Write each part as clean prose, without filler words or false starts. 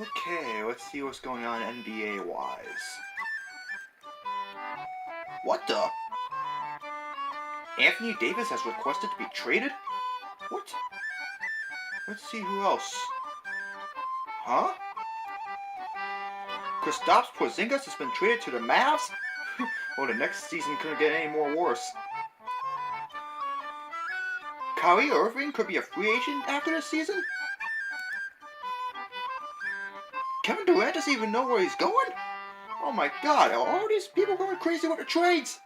Okay, let's see what's going on NBA-wise. What the? Anthony Davis has requested to be traded? What? Let's see who else. Huh? Kristaps Porzingas has been traded to the Mavs? Well, the next season couldn't get any more worse. Kyrie Irving could be a free agent after this season? Kevin Durant doesn't even know where he's going? Oh my god, are all these people going crazy with the trades?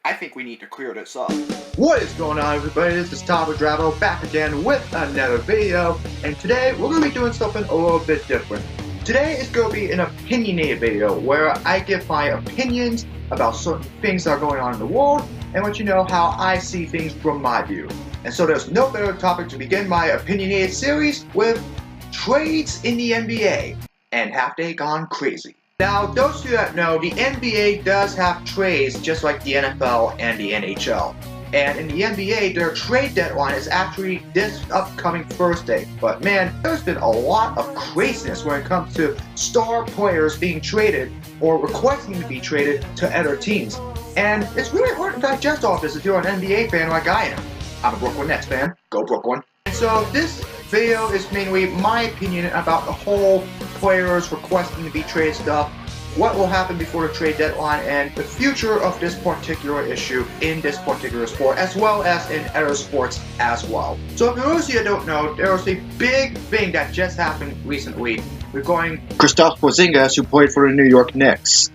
I think we need to clear this up. What is going on, everybody? This is Tom Dravo back again with another video, and today we're going to be doing something a little bit different. Today is going to be an opinionated video where I give my opinions about certain things that are going on in the world and let you know how I see things from my view. And so there's no better topic to begin my opinionated series with trades in the NBA, and have they gone crazy? Now, those of you that know, the NBA does have trades just like the NFL and the NHL. And in the NBA, their trade deadline is actually this upcoming Thursday. But man, there's been a lot of craziness when it comes to star players being traded or requesting to be traded to other teams. And it's really hard to digest all this if you're an NBA fan like I am. I'm a Brooklyn Nets fan. Go Brooklyn. And so this video is mainly my opinion about the whole players requesting to be traded stuff, what will happen before the trade deadline, and the future of this particular issue in this particular sport, as well as in other sports as well. So for those of you that don't know, there was a big thing that just happened recently regarding Kristaps Porzingas, who played for the New York Knicks.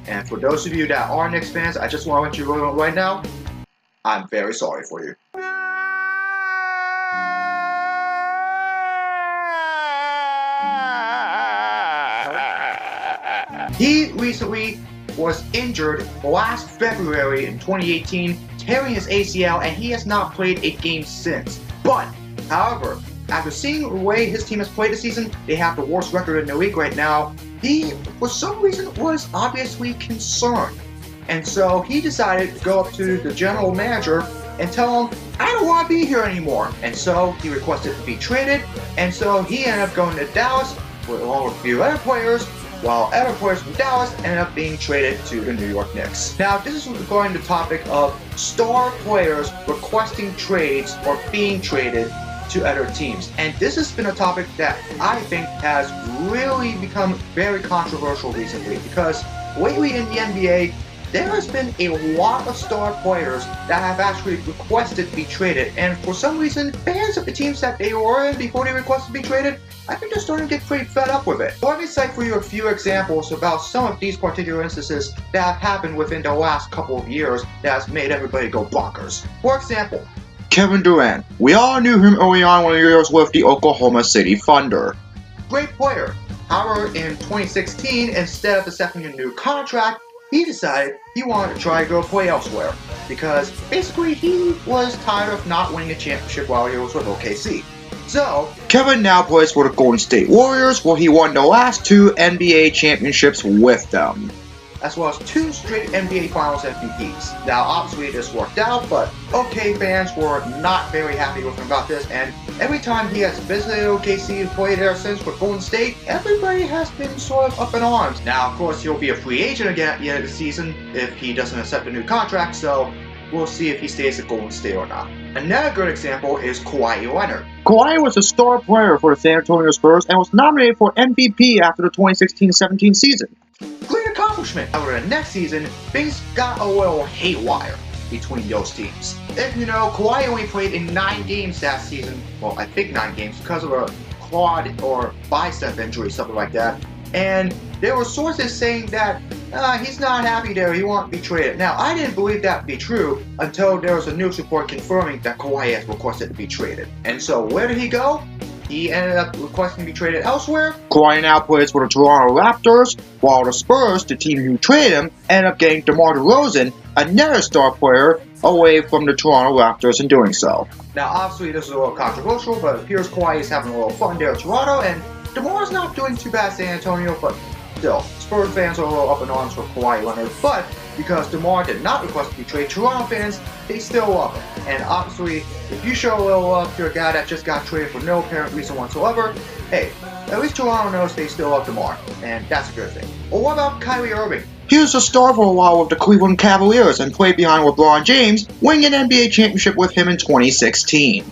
And for those of you that are Knicks fans, I just want to let you know right now, I'm very sorry for you. He recently was injured last February in 2018, tearing his ACL, and he has not played a game since. But, however, after seeing the way his team has played this season, they have the worst record in the league right now, he, for some reason, was obviously concerned. And so he decided to go up to the general manager and tell him, I don't want to be here anymore. And so he requested to be traded, and so he ended up going to Dallas along with a few other players, while other players from Dallas ended up being traded to the New York Knicks. Now, this is regarding the topic of star players requesting trades or being traded to other teams. And this has been a topic that I think has really become very controversial recently, because lately in the NBA, there has been a lot of star players that have actually requested to be traded, and for some reason, fans of the teams that they were in before they requested to be traded, I think they're starting to get pretty fed up with it. So let me cite for you a few examples about some of these particular instances that have happened within the last couple of years that has made everybody go bonkers. For example, Kevin Durant. We all knew him early on when he was with the Oklahoma City Thunder. Great player. However, in 2016, instead of accepting a new contract, he decided he wanted to try to go play elsewhere, because basically he was tired of not winning a championship while he was with OKC. So, Kevin now plays for the Golden State Warriors, where he won the last 2 NBA championships with them, as well as 2 straight NBA Finals MVPs. Now, obviously this worked out, but OK fans were not very happy with him about this, and every time he has visited OKC and played there since with Golden State, everybody has been sort of up in arms. Now, of course, he'll be a free agent again at the end of the season if he doesn't accept a new contract, so we'll see if he stays at Golden State or not. Another good example is Kawhi Leonard. Kawhi was a star player for the San Antonio Spurs and was nominated for MVP after the 2016-17 season. Great accomplishment! However, the next season, things got a little haywire between those teams. If you know, Kawhi only played in 9 games that season, well, I think 9 games, because of a quad or bicep injury, something like that. And there were sources saying that he's not happy there, he won't be traded. Now, I didn't believe that to be true until there was a news report confirming that Kawhi has requested to be traded. And so, where did he go? He ended up requesting to be traded elsewhere. Kawhi now plays for the Toronto Raptors, while the Spurs, the team who traded him, ended up getting DeMar DeRozan, another star player, away from the Toronto Raptors in doing so. Now, obviously, this is a little controversial, but it appears Kawhi is having a little fun there at Toronto, and DeMar's not doing too bad San Antonio, but still, Spurs fans are a little up in arms for Kawhi Leonard. But because DeMar did not request to be traded, Toronto fans, they still love him. And obviously, if you show a little love to a guy that just got traded for no apparent reason whatsoever, hey, at least Toronto knows they still love DeMar, and that's a good thing. Well, what about Kyrie Irving? He was a star for a while with the Cleveland Cavaliers and played behind LeBron James, winning an NBA championship with him in 2016.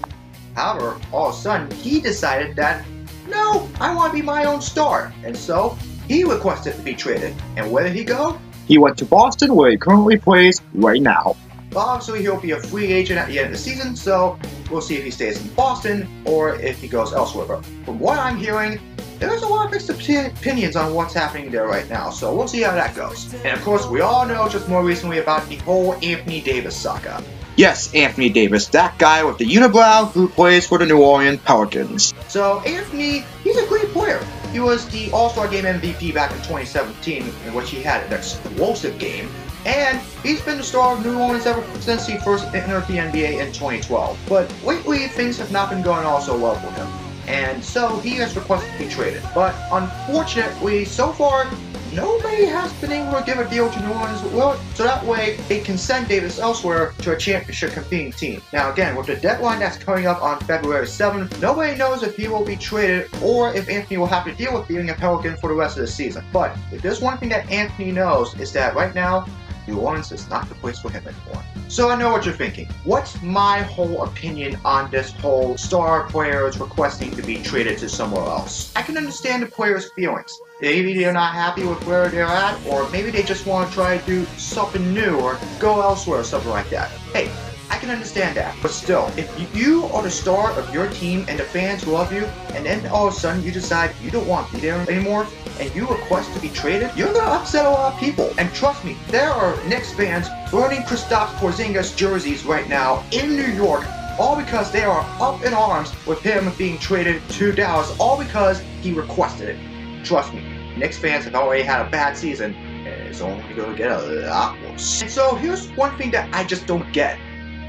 However, all of a sudden, he decided that, no, I want to be my own star, and so he requested to be traded. And where did he go? He went to Boston, where he currently plays right now. Well, obviously, he'll be a free agent at the end of the season, so we'll see if he stays in Boston or if he goes elsewhere. But from what I'm hearing, there's a lot of mixed opinions on what's happening there right now, so we'll see how that goes. And of course, we all know just more recently about the whole Anthony Davis saga. Yes, Anthony Davis, that guy with the unibrow who plays for the New Orleans Pelicans. So Anthony, he's a great player. He was the All-Star Game MVP back in 2017, in which he had an explosive game. And he's been the star of New Orleans ever since he first entered the NBA in 2012. But lately, things have not been going all so well for him. And so he has requested to be traded. But unfortunately, so far, nobody has been able to give a deal to New Orleans, so that way they can send Davis elsewhere to a championship competing team. Now again, with the deadline that's coming up on February 7th, nobody knows if he will be traded or if Anthony will have to deal with being a Pelican for the rest of the season. But if there's one thing that Anthony knows, is that right now, New Orleans is not the place for him anymore. So I know what you're thinking. What's my whole opinion on this whole star players requesting to be traded to somewhere else? I can understand the players' feelings. Maybe they're not happy with where they're at, or maybe they just want to try to do something new or go elsewhere or something like that. Hey, I can understand that. But still, if you are the star of your team and the fans love you, and then all of a sudden you decide you don't want to be there anymore, and you request to be traded, you're going to upset a lot of people. And trust me, there are Knicks fans burning Kristaps Porzingas jerseys right now in New York, all because they are up in arms with him being traded to Dallas, all because he requested it. Trust me, Knicks fans have already had a bad season, and it's only going to get a lot worse. And so here's one thing that I just don't get.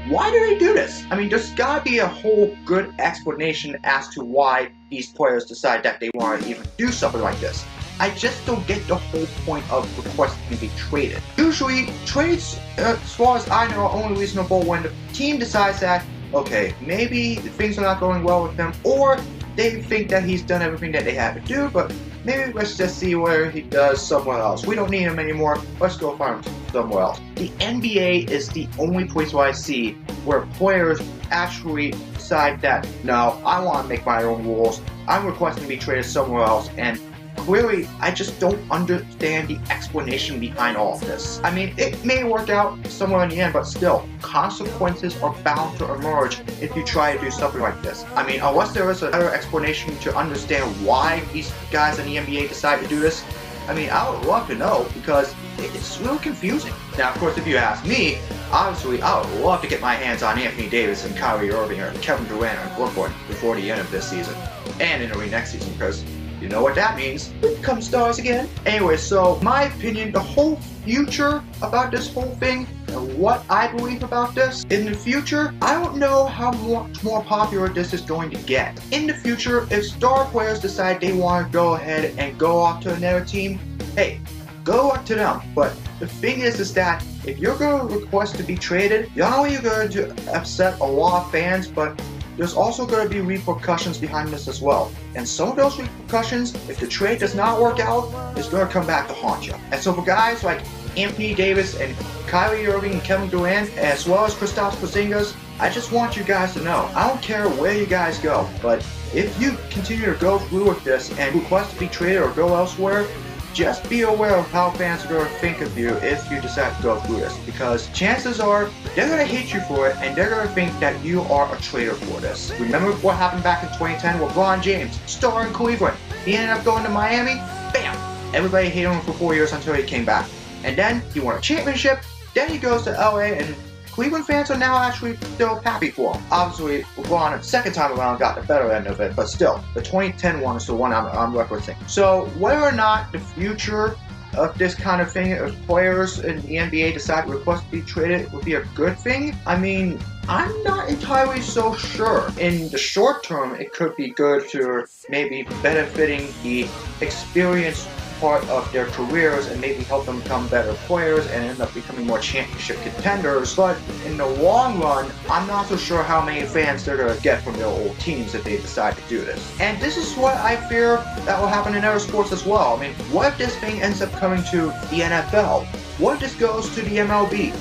Why do they do this? I mean, there's gotta be a whole good explanation as to why these players decide that they want to even do something like this. I just don't get the whole point of requesting to be traded. Usually, trades, as far as I know, are only reasonable when the team decides that, okay, maybe things are not going well with him, or they think that he's done everything that they have to do, but maybe let's just see where he does somewhere else. We don't need him anymore. Let's go find him somewhere else. The NBA is the only place where I see where players actually decide that, no, I want to make my own rules. I'm requesting to be traded somewhere else, and clearly, I just don't understand the explanation behind all of this. I mean, it may work out somewhere in the end, but still, consequences are bound to emerge if you try to do something like this. I mean, unless there is a better explanation to understand why these guys in the NBA decide to do this, I mean, I would love to know, because it's really confusing. Now, of course, if you ask me, obviously, I would love to get my hands on Anthony Davis and Kyrie Irving or Kevin Durant or Brooklyn before the end of this season, and in early next season, because you know what that means. We become stars again. Anyway, so my opinion, the whole future about this whole thing, and what I believe about this, in the future, I don't know how much more popular this is going to get. In the future, if star players decide they want to go ahead and go off to another team, hey, go up to them. But the thing is that if you're going to request to be traded, not only are you going to upset a lot of fans, but there's also going to be repercussions behind this as well. And some of those repercussions, if the trade does not work out, is going to come back to haunt you. And so for guys like Anthony Davis and Kyrie Irving and Kevin Durant, as well as Kristaps Porzingas, I just want you guys to know, I don't care where you guys go, but if you continue to go through with this and request to be traded or go elsewhere, just be aware of how fans are going to think of you if you decide to go through this, because chances are they're going to hate you for it and they're going to think that you are a traitor for this. Remember what happened back in 2010 with LeBron James, star in Cleveland. He ended up going to Miami, bam! Everybody hated him for 4 years until he came back. And then he won a championship, then he goes to LA, and Cleveland fans are now actually still happy for him. Obviously, LeBron, the second time around, got the better end of it, but still, the 2010 one is the one I'm referencing. So, whether or not the future of this kind of thing, if players in the NBA decide to request to be traded, would be a good thing, I mean, I'm not entirely so sure. In the short term, it could be good to maybe benefiting the experienced part of their careers and maybe help them become better players and end up becoming more championship contenders. But in the long run, I'm not so sure how many fans they're going to get from their old teams if they decide to do this. And this is what I fear that will happen in other sports as well. I mean, what if this thing ends up coming to the NFL? What if this goes to the MLB?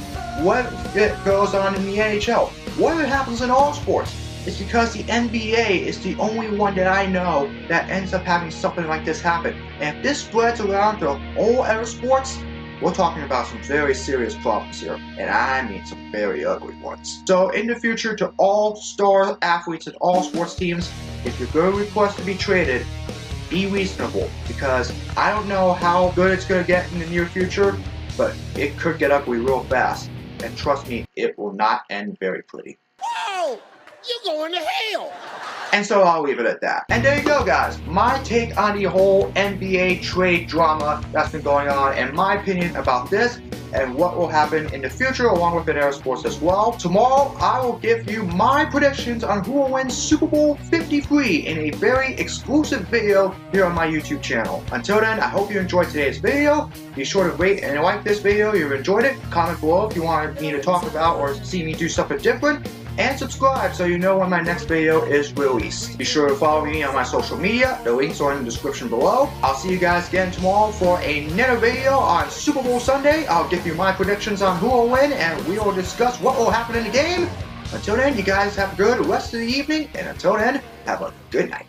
What if it goes on in the NHL? What if it happens in all sports? It's because the NBA is the only one that I know that ends up having something like this happen. And if this spreads around to all other sports, we're talking about some very serious problems here. And I mean some very ugly ones. So in the future, to all star athletes and all sports teams, if you're going to request to be traded, be reasonable. Because I don't know how good it's going to get in the near future, but it could get ugly real fast. And trust me, it will not end very pretty. Whoa! You're going to hell! And so I'll leave it at that. And there you go, guys. My take on the whole NBA trade drama that's been going on, and my opinion about this and what will happen in the future along with other sports as well. Tomorrow, I will give you my predictions on who will win Super Bowl 53 in a very exclusive video here on my YouTube channel. Until then, I hope you enjoyed today's video. Be sure to rate and like this video if you enjoyed it. Comment below if you want me to talk about or see me do something different. And subscribe so you know when my next video is released. Be sure to follow me on my social media. The links are in the description below. I'll see you guys again tomorrow for another video on Super Bowl Sunday. I'll give you my predictions on who will win and we will discuss what will happen in the game. Until then, you guys have a good rest of the evening. And until then, have a good night.